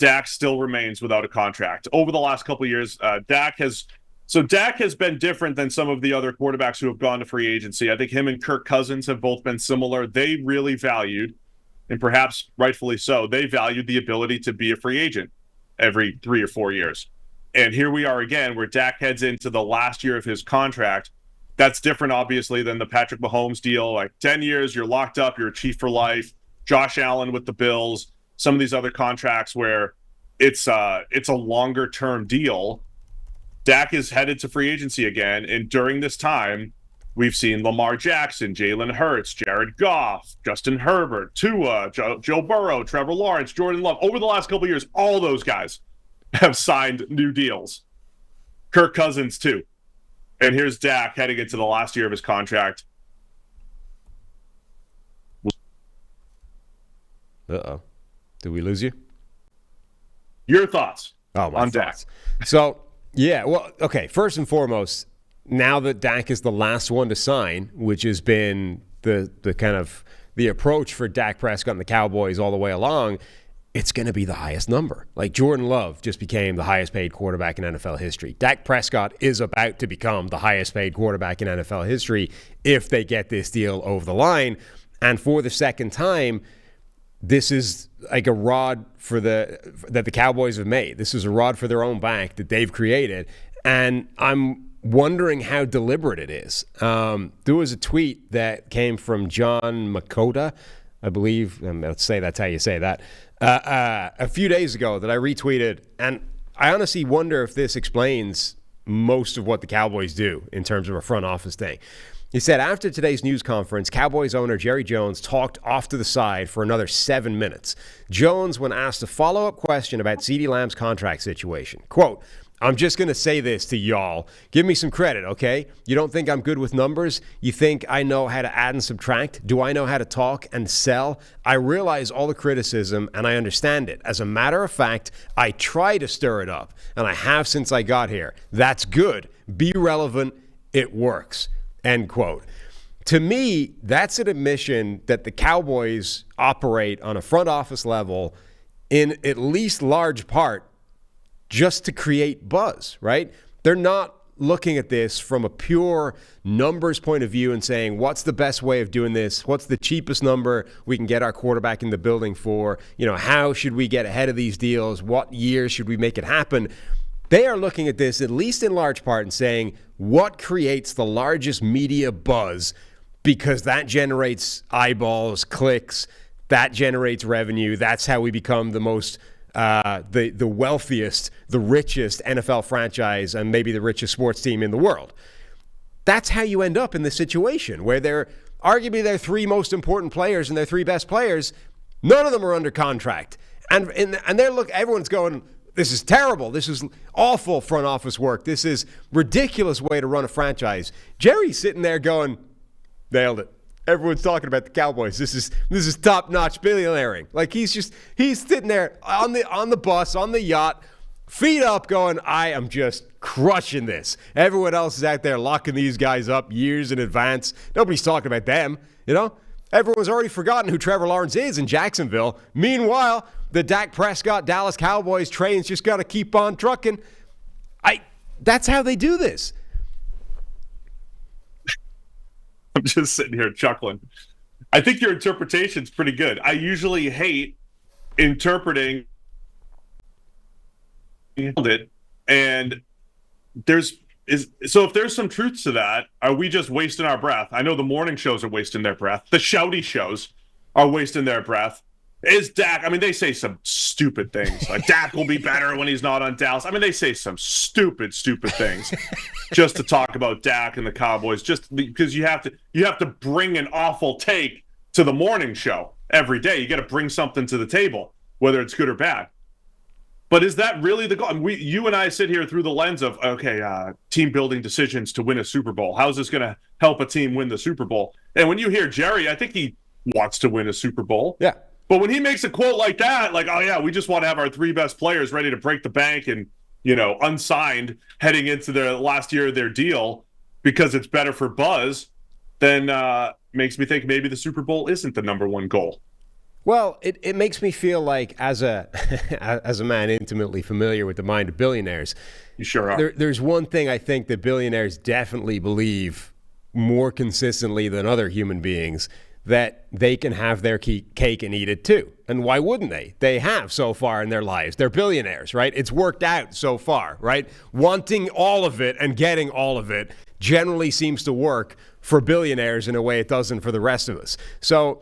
Dak still remains without a contract. Over the last couple of years, Dak has been different than some of the other quarterbacks who have gone to free agency. I think him and Kirk Cousins have both been similar. They really valued, and perhaps rightfully so, they valued the ability to be a free agent every 3 or 4 years. And here we are again, where Dak heads into the last year of his contract. That's different, obviously, than the Patrick Mahomes deal. Like 10 years, you're locked up, you're a Chief for life. Josh Allen with the Bills, some of these other contracts where it's a longer-term deal. Dak is headed to free agency again, and during this time, we've seen Lamar Jackson, Jalen Hurts, Jared Goff, Justin Herbert, Tua, Joe Burrow, Trevor Lawrence, Jordan Love. Over the last couple of years, all those guys have signed new deals. Kirk Cousins, too. And here's Dak heading into the last year of his contract. Uh-oh. Did we lose you? Your thoughts on Dak. So, yeah, well, okay, first and foremost, now that Dak is the last one to sign, which has been the kind of the approach for Dak Prescott and the Cowboys all the way along, it's going to be the highest number. Like Jordan Love just became the highest paid quarterback in NFL history. Dak Prescott is about to become the highest paid quarterback in NFL history if they get this deal over the line. And for the second time, this is like a rod that the Cowboys have made. This is a rod for their own back that they've created. And I'm wondering how deliberate it is. There was a tweet that came from John Makota, I believe. Let's say that's how you say that. A few days ago that I retweeted, and I honestly wonder if this explains most of what the Cowboys do in terms of a front office thing. He said, after today's news conference, Cowboys owner Jerry Jones talked off to the side for another 7 minutes. Jones, when asked a follow-up question about CeeDee Lamb's contract situation, quote, I'm just going to say this to y'all. Give me some credit, okay? You don't think I'm good with numbers? You think I know how to add and subtract? Do I know how to talk and sell? I realize all the criticism, and I understand it. As a matter of fact, I try to stir it up, and I have since I got here. That's good. Be relevant. It works. End quote. To me, that's an admission that the Cowboys operate on a front office level in at least large part just to create buzz, right? They're not looking at this from a pure numbers point of view and saying, what's the best way of doing this? What's the cheapest number we can get our quarterback in the building for? You know, how should we get ahead of these deals? What year should we make it happen? They are looking at this, at least in large part, and saying, what creates the largest media buzz? Because that generates eyeballs, clicks, that generates revenue. That's how we become the most the wealthiest, the richest NFL franchise, and maybe the richest sports team in the world. That's how you end up in this situation where they're arguably their three most important players and their three best players, none of them are under contract. And everyone's going, this is terrible. This is awful front office work. This is ridiculous way to run a franchise. Jerry's sitting there going, nailed it. Everyone's talking about the Cowboys. This is top-notch billionairing. Like he's sitting there on the bus, on the yacht, feet up going, I am just crushing this. Everyone else is out there locking these guys up years in advance. Nobody's talking about them, you know? Everyone's already forgotten who Trevor Lawrence is in Jacksonville. Meanwhile, the Dak Prescott Dallas Cowboys train's just got to keep on trucking. That's how they do this. I'm just sitting here chuckling. I think your interpretation's pretty good. I usually hate interpreting it, and so if there's some truth to that, are we just wasting our breath? I know the morning shows are wasting their breath. The shouty shows are wasting their breath. Is Dak, I mean, they say some stupid things. Like, Dak will be better when he's not on Dallas. I mean, they say some stupid things just to talk about Dak and the Cowboys, just because you have to bring an awful take to the morning show every day. You got to bring something to the table, whether it's good or bad. But is that really the goal? I mean, you and I sit here through the lens of, okay, team building decisions to win a Super Bowl. How's this going to help a team win the Super Bowl? And when you hear Jerry, I think he wants to win a Super Bowl. Yeah. But when he makes a quote like that, like, oh, yeah, we just want to have our three best players ready to break the bank and, you know, unsigned heading into their last year of their deal because it's better for buzz, then makes me think maybe the Super Bowl isn't the number one goal. Well, it makes me feel like, as a as a man intimately familiar with the mind of billionaires, You sure are. there's one thing I think that billionaires definitely believe more consistently than other human beings, that they can have their cake and eat it too. And why wouldn't they? They have so far in their lives. They're billionaires, right? It's worked out so far, right? Wanting all of it and getting all of it generally seems to work for billionaires in a way it doesn't for the rest of us. So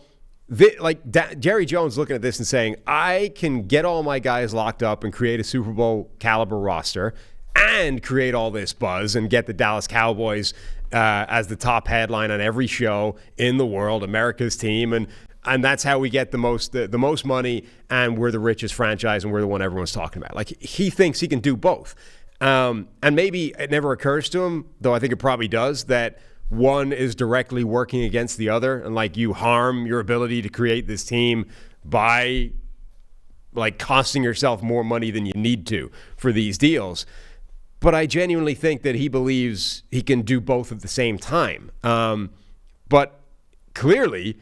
Jerry Jones looking at this and saying, I can get all my guys locked up and create a Super Bowl caliber roster and create all this buzz and get the Dallas Cowboys as the top headline on every show in the world, America's team, and that's how we get the most money, and we're the richest franchise, and we're the one everyone's talking about. Like, he thinks he can do both. And maybe it never occurs to him, though I think it probably does, that one is directly working against the other, and like you harm your ability to create this team by like costing yourself more money than you need to for these deals. But I genuinely think that he believes he can do both at the same time. But clearly,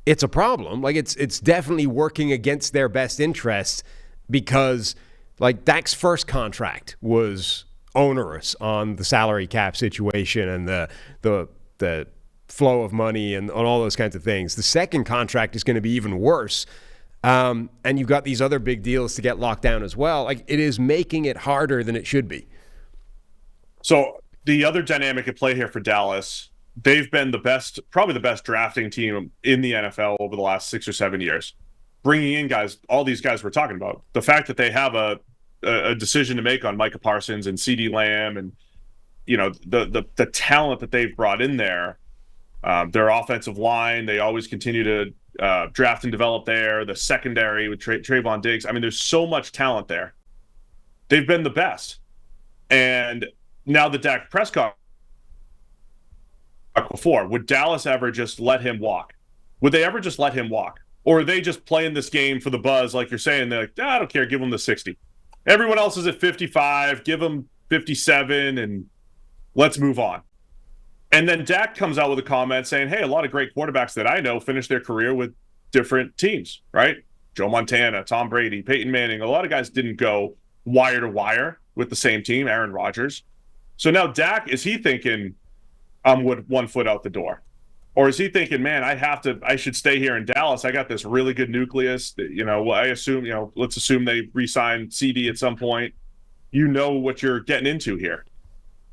it's a problem. Like, it's definitely working against their best interests, because like Dak's first contract was onerous on the salary cap situation and the flow of money and all those kinds of things. The second contract is going to be even worse. And you've got these other big deals to get locked down as well. Like, it is making it harder than it should be. So the other dynamic at play here for Dallas, they've been probably the best drafting team in the NFL over the last 6 or 7 years. Bringing in guys, all these guys we're talking about. The fact that they have a decision to make on Micah Parsons and CeeDee Lamb, and you know the talent that they've brought in there, their offensive line, they always continue to draft and develop there. The secondary with Trayvon Diggs. I mean, there's so much talent there. They've been the best. And now the Dak Prescott before, would Dallas ever just let him walk? Would they ever just let him walk? Or are they just playing this game for the buzz, like you're saying? They're like, I don't care, give him the 60. Everyone else is at 55, give him 57, and let's move on. And then Dak comes out with a comment saying, hey, a lot of great quarterbacks that I know finished their career with different teams, right? Joe Montana, Tom Brady, Peyton Manning. A lot of guys didn't go wire to wire with the same team, Aaron Rodgers. So now Dak, is he thinking, I'm with 1 foot out the door? Or is he thinking, man, I should stay here in Dallas. I got this really good nucleus. I assume, let's assume they re-sign CD at some point. You know what you're getting into here.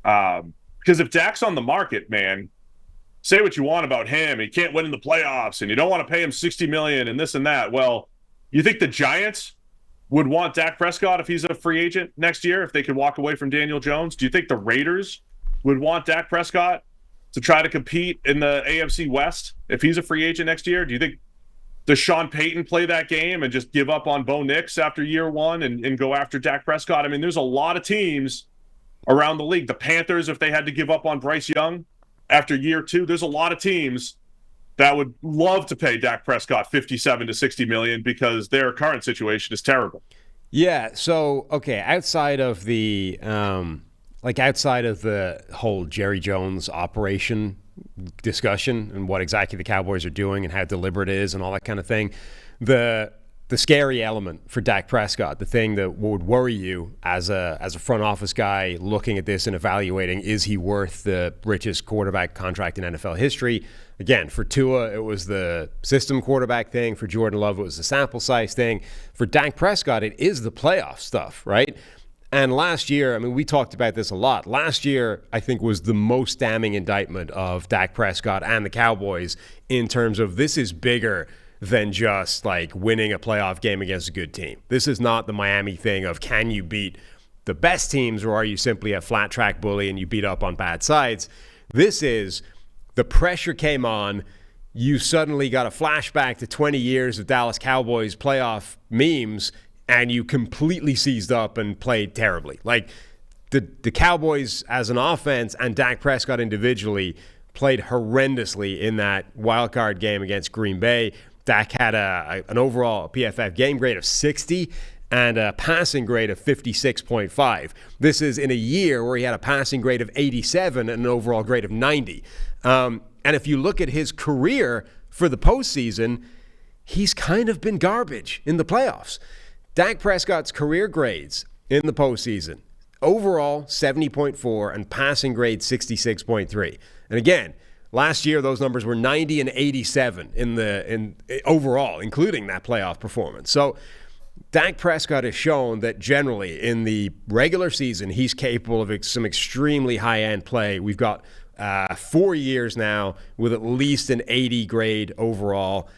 Because if Dak's on the market, man, say what you want about him. He can't win in the playoffs, and you don't want to pay him $60 million and this and that. Well, you think the Giants would want Dak Prescott if he's a free agent next year, if they could walk away from Daniel Jones? Do you think the Raiders would want Dak Prescott to try to compete in the AFC West if he's a free agent next year? Do you think, does Sean Payton play that game and just give up on Bo Nix after year one and go after Dak Prescott? I mean, there's a lot of teams around the league. The Panthers, if they had to give up on Bryce Young after year two, there's a lot of teams that would love to pay Dak Prescott 57 to 60 million because their current situation is terrible. Yeah. So, okay, outside of the whole Jerry Jones operation discussion and what exactly the Cowboys are doing and how deliberate it is and all that kind of thing, the scary element for Dak Prescott, the thing that would worry you as a front office guy looking at this and evaluating, is he worth the richest quarterback contract in NFL history? Again, for Tua, it was the system quarterback thing. For Jordan Love, it was the sample size thing. For Dak Prescott, it is the playoff stuff, right? And last year, I mean, we talked about this a lot. Last year, I think, was the most damning indictment of Dak Prescott and the Cowboys in terms of, this is bigger than just like winning a playoff game against a good team. This is not the Miami thing of, can you beat the best teams, or are you simply a flat track bully and you beat up on bad sides? This is, the pressure came on. You suddenly got a flashback to 20 years of Dallas Cowboys playoff memes, and you completely seized up and played terribly. Like, the Cowboys as an offense and Dak Prescott individually played horrendously in that wildcard game against Green Bay. Dak had an overall PFF game grade of 60 and a passing grade of 56.5. This is in a year where he had a passing grade of 87 and an overall grade of 90. And if you look at his career for the postseason, he's kind of been garbage in the playoffs. Dak Prescott's career grades in the postseason, overall 70.4 and passing grade 66.3. And again, last year those numbers were 90 and 87 in overall, including that playoff performance. So Dak Prescott has shown that generally in the regular season he's capable of some extremely high-end play. We've got 4 years now with at least an 80 grade overall.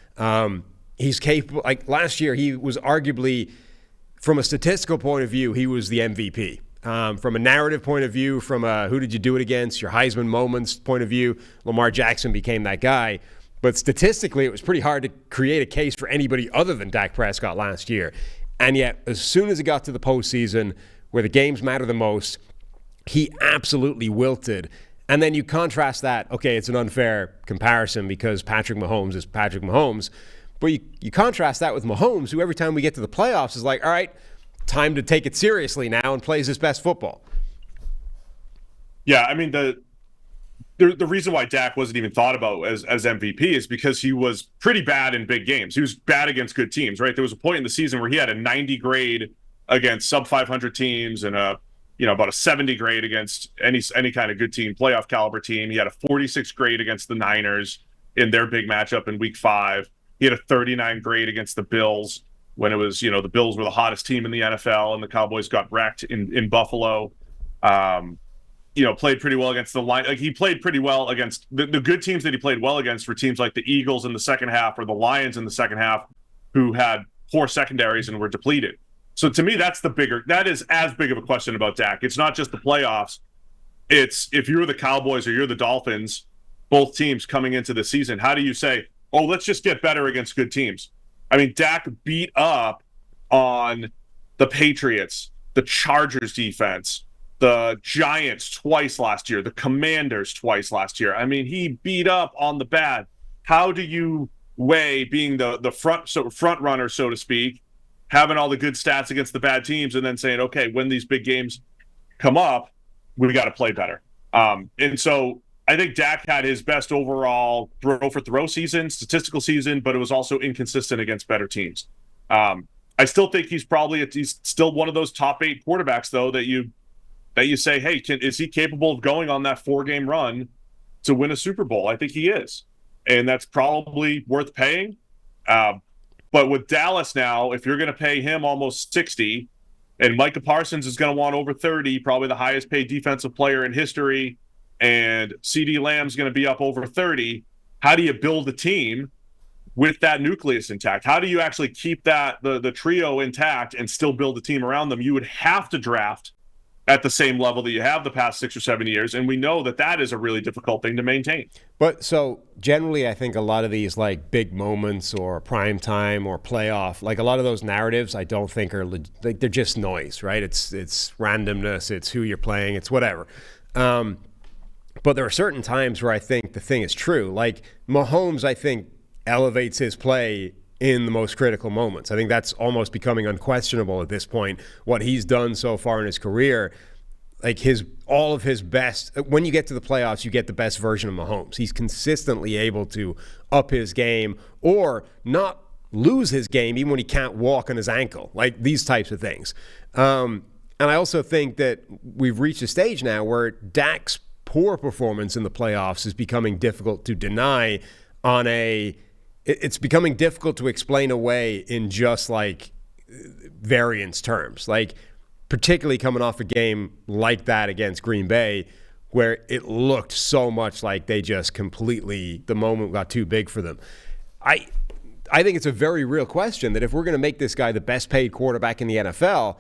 He's capable. Like last year, he was arguably, from a statistical point of view, he was the MVP. From a narrative point of view, from a who did you do it against, your Heisman moments point of view, Lamar Jackson became that guy. But statistically, it was pretty hard to create a case for anybody other than Dak Prescott last year. And yet, as soon as it got to the postseason, where the games matter the most, he absolutely wilted. And then you contrast that, okay, it's an unfair comparison because Patrick Mahomes is Patrick Mahomes. But you contrast that with Mahomes, who every time we get to the playoffs is like, all right, time to take it seriously now and plays his best football. Yeah, I mean, the reason why Dak wasn't even thought about as MVP is because he was pretty bad in big games. He was bad against good teams, right? There was a point in the season where he had a 90 grade against sub 500 teams and about a 70 grade against any kind of good team, playoff caliber team. He had a 46 grade against the Niners in their big matchup in week 5. He had a 39 grade against the Bills when it was, the Bills were the hottest team in the NFL and the Cowboys got wrecked in Buffalo. Played pretty well against the line. Like he played pretty well against the good teams that he played well against were teams like the Eagles in the second half or the Lions in the second half, who had poor secondaries and were depleted. So to me, that is as big of a question about Dak. It's not just the playoffs. It's if you're the Cowboys or you're the Dolphins, both teams coming into the season, how do you say, oh, let's just get better against good teams? I mean, Dak beat up on the Patriots, the Chargers defense, the Giants twice last year, the Commanders twice last year. I mean, he beat up on the bad. How do you weigh being the front runner, so to speak, having all the good stats against the bad teams, and then saying, okay, when these big games come up, we got to play better. And so I think Dak had his best overall throw season, statistical season, but it was also inconsistent against better teams. I still think he's still one of those top 8 quarterbacks, though, that you say, hey, is he capable of going on that 4-game run to win a Super Bowl? I think he is. And that's probably worth paying. But with Dallas now, if you're going to pay him almost 60, and Micah Parsons is going to want over 30, probably the highest paid defensive player in history, and CeeDee Lamb's going to be up over 30, how do you build a team with that nucleus intact? How do you actually keep that the trio intact and still build a team around them? You would have to draft at the same level that you have the past 6 or 7 years, and we know that is a really difficult thing to maintain. But so generally, I think a lot of these like big moments or prime time or playoff, like a lot of those narratives, I don't think are like they're just noise, right? It's randomness, it's who you're playing, it's whatever. But there are certain times where I think the thing is true. Like Mahomes, I think elevates his play in the most critical moments. I think that's almost becoming unquestionable at this point. What he's done so far in his career, like all of his best, when you get to the playoffs, you get the best version of Mahomes. He's consistently able to up his game or not lose his game even when he can't walk on his ankle, like these types of things. And I also think that we've reached a stage now where Dak's poor performance in the playoffs is becoming difficult to deny it's becoming difficult to explain away in just like variance terms, like particularly coming off a game like that against Green Bay where it looked so much like they just completely, the moment got too big for them. I think it's a very real question that if we're going to make this guy the best paid quarterback in the NFL,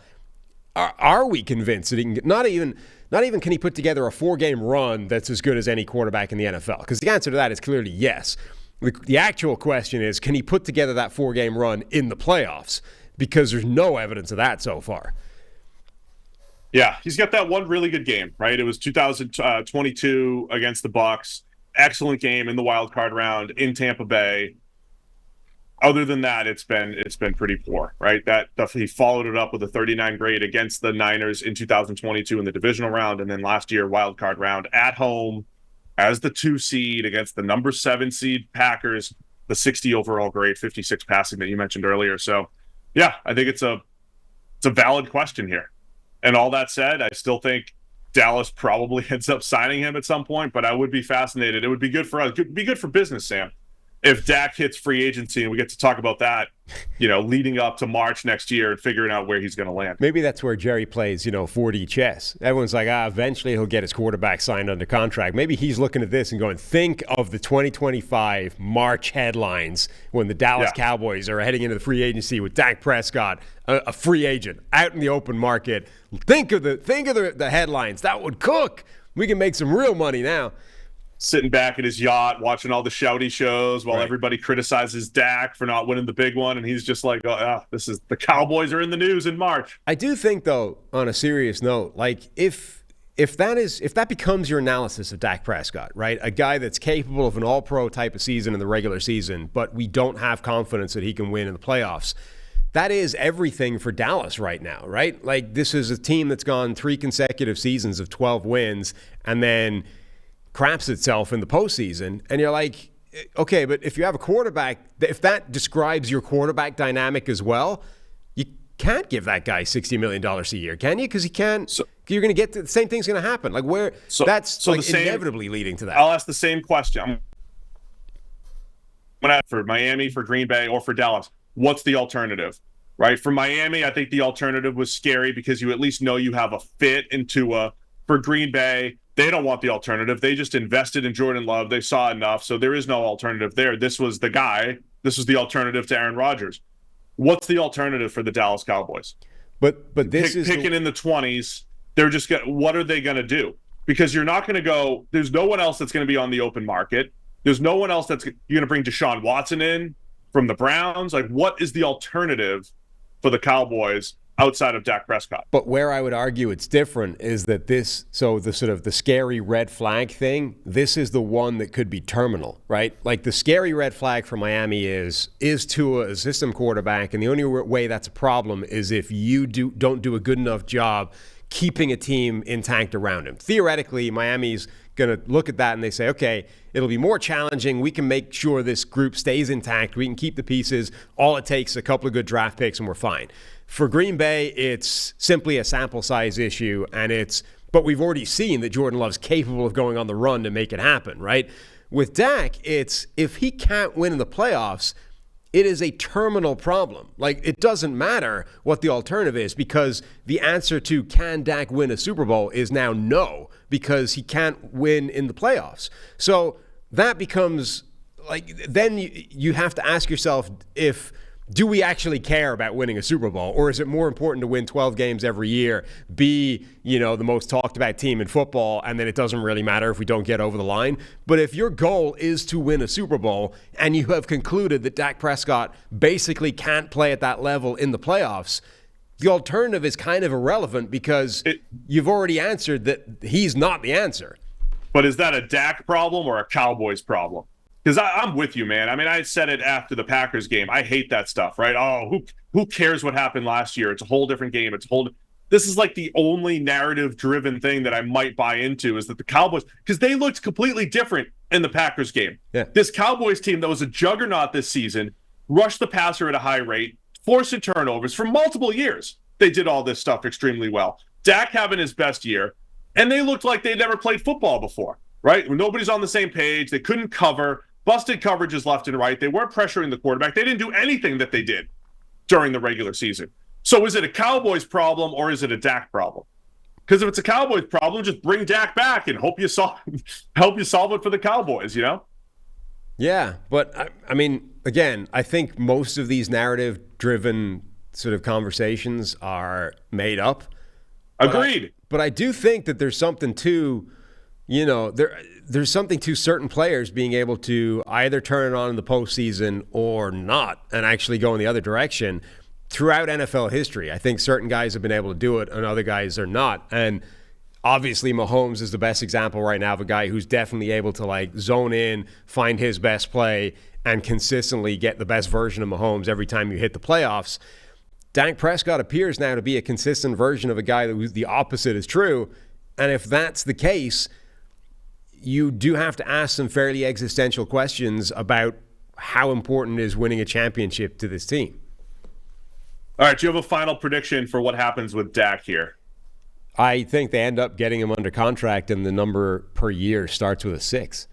are we convinced that he can not even can he put together a 4-game run that's as good as any quarterback in the NFL? Because the answer to that is clearly yes. The actual question is, can he put together that 4-game run in the playoffs? Because there's no evidence of that so far. Yeah, he's got that one really good game, right? It was 2022 against the Bucs. Excellent game in the wild card round in Tampa Bay. Other than that, it's been pretty poor, right? That he followed it up with a 39 grade against the Niners in 2022 in the divisional round, and then last year wild card round at home as the 2 seed against the number 7 seed Packers. the 60 overall grade, 56 passing that you mentioned earlier. So, yeah, I think it's a valid question here. And all that said, I still think Dallas probably ends up signing him at some point, but I would be fascinated. It would be good for us. It'd be good for business, Sam, if Dak hits free agency and we get to talk about that, leading up to March next year and figuring out where he's going to land. Maybe that's where Jerry plays, 4D chess. Everyone's like, eventually he'll get his quarterback signed under contract. Maybe he's looking at this and going, think of the 2025 March headlines when the Dallas Cowboys are heading into the free agency with Dak Prescott, a free agent, out in the open market. Think of the headlines. That would cook. We can make some real money now. Sitting back at his yacht, watching all the shouty shows while everybody criticizes Dak for not winning the big one, and he's just like, this is the Cowboys are in the news in March. I do think, though, on a serious note, like if that becomes your analysis of Dak Prescott, right, a guy that's capable of an all-pro type of season in the regular season, but we don't have confidence that he can win in the playoffs. That is everything for Dallas right now, right? Like, this is a team that's gone 3 consecutive seasons of 12 wins, and then craps itself in the postseason, and you're like, okay, but if you have a quarterback, if that describes your quarterback dynamic as well, you can't give that guy $60 million a year, can you? Because he can't. So, you're going to get the same thing's going to happen. Like that's inevitably leading to that. I'll ask the same question. For Miami, for Green Bay, or for Dallas, what's the alternative? Right? For Miami, I think the alternative was scary because you at least know you have a fit into for Green Bay. They don't want the alternative. They just invested in Jordan Love. They saw enough, so there is no alternative there. This was the guy. This was the alternative to Aaron Rodgers. What's the alternative for the Dallas Cowboys? But this is picking in the 20s. They're just what are they going to do? Because you're not going to go. There's no one else that's going to be on the open market. There's no one else you're going to bring Deshaun Watson in from the Browns. Like, what is the alternative for the Cowboys outside of Dak Prescott? But where I would argue it's different is that the sort of the scary red flag thing, this is the one that could be terminal, right? Like, the scary red flag for Miami is Tua a system quarterback, and the only way that's a problem is if you don't do a good enough job keeping a team intact around him. Theoretically, Miami's going to look at that and they say, okay, it'll be more challenging. We can make sure this group stays intact. We can keep the pieces. All it takes is a couple of good draft picks and we're fine. For Green Bay, it's simply a sample size issue, but we've already seen that Jordan Love's capable of going on the run to make it happen, right? With Dak, it's if he can't win in the playoffs, it is a terminal problem. Like, it doesn't matter what the alternative is because the answer to can Dak win a Super Bowl is now no, because he can't win in the playoffs. So that becomes like, then you have to ask yourself, do we actually care about winning a Super Bowl, or is it more important to win 12 games every year, be, the most talked about team in football, and then it doesn't really matter if we don't get over the line? But if your goal is to win a Super Bowl and you have concluded that Dak Prescott basically can't play at that level in the playoffs, the alternative is kind of irrelevant because you've already answered that he's not the answer. But is that a Dak problem or a Cowboys problem? Because I'm with you, man. I mean, I said it after the Packers game. I hate that stuff, right? Oh, who cares what happened last year? It's a whole different game. This is like the only narrative-driven thing that I might buy into is that the Cowboys, because they looked completely different in the Packers game. Yeah. This Cowboys team that was a juggernaut this season rushed the passer at a high rate, forcing turnovers for multiple years. They did all this stuff extremely well. Dak having his best year, and they looked like they'd never played football before, right? Nobody's on the same page. They couldn't cover. Busted coverages left and right. They weren't pressuring the quarterback. They didn't do anything that they did during the regular season. So is it a Cowboys problem or is it a Dak problem? Because if it's a Cowboys problem, just bring Dak back and help you solve it for the Cowboys, Yeah, but I mean, again, I think most of these narrative-driven sort of conversations are made up. Agreed. But I do think that there's something to, there's something to certain players being able to either turn it on in the postseason or not and actually go in the other direction. Throughout NFL history, I think certain guys have been able to do it and other guys are not. And obviously Mahomes is the best example right now of a guy who's definitely able to zone in, find his best play, and consistently get the best version of Mahomes every time you hit the playoffs. Dak Prescott appears now to be a consistent version of a guy who's the opposite is true. And if that's the case, you do have to ask some fairly existential questions about how important is winning a championship to this team. All right, do you have a final prediction for what happens with Dak here? I think they end up getting him under contract, and the number per year starts with a 6.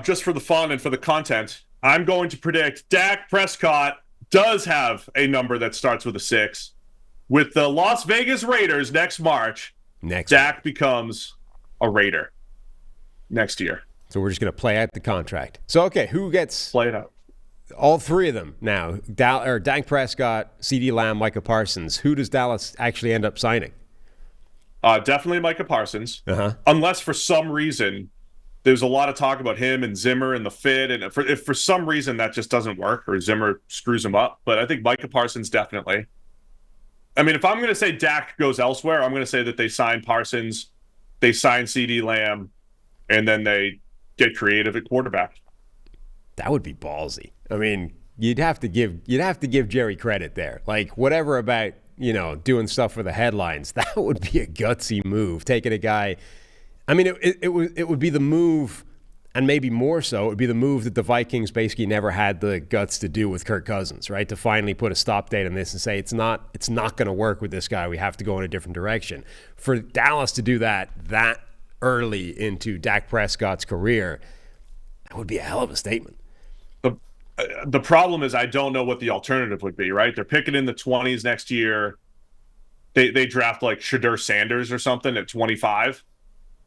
Just for the fun and for the content, I'm going to predict Dak Prescott does have a number that starts with a 6. With the Las Vegas Raiders next March, Dak becomes a Raider next year. So we're just going to play out the contract. So, okay, who gets play it out? All three of them now. Dak Prescott, CeeDee Lamb, Micah Parsons. Who does Dallas actually end up signing? Definitely Micah Parsons. Unless for some reason there's a lot of talk about him and Zimmer and the fit, and if for some reason that just doesn't work or Zimmer screws him up. But I think Micah Parsons definitely. I mean, if I'm going to say Dak goes elsewhere, I'm going to say that they sign Parsons, they sign CeeDee Lamb, and then they get creative at quarterback. That would be ballsy. I mean, you'd have to give Jerry credit there. Like, whatever about, doing stuff for the headlines, that would be a gutsy move. Taking a guy, I mean, it would be the move, and maybe more so, it would be the move that the Vikings basically never had the guts to do with Kirk Cousins, right? To finally put a stop date on this and say it's not going to work with this guy. We have to go in a different direction. For Dallas to do that early into Dak Prescott's career, that would be a hell of a statement. The problem is I don't know what the alternative would be, right? They're picking in the 20s next year. They draft like Shedeur Sanders or something at 25,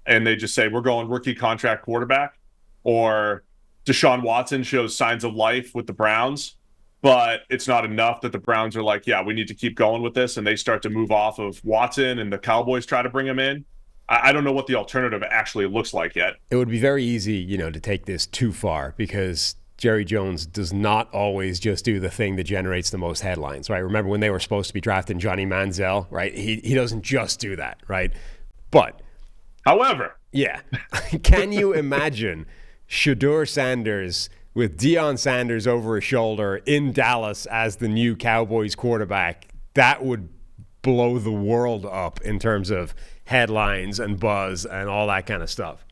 and they just say, we're going rookie contract quarterback. Or Deshaun Watson shows signs of life with the Browns, but it's not enough that the Browns are like, yeah, we need to keep going with this, and they start to move off of Watson, and the Cowboys try to bring him in. I don't know what the alternative actually looks like yet. It would be very easy, to take this too far, because Jerry Jones does not always just do the thing that generates the most headlines, right? Remember when they were supposed to be drafting Johnny Manziel, right? He doesn't just do that, right? But, however, yeah, can you imagine Shedeur Sanders with Deion Sanders over his shoulder in Dallas as the new Cowboys quarterback? That would blow the world up in terms of headlines and buzz and all that kind of stuff.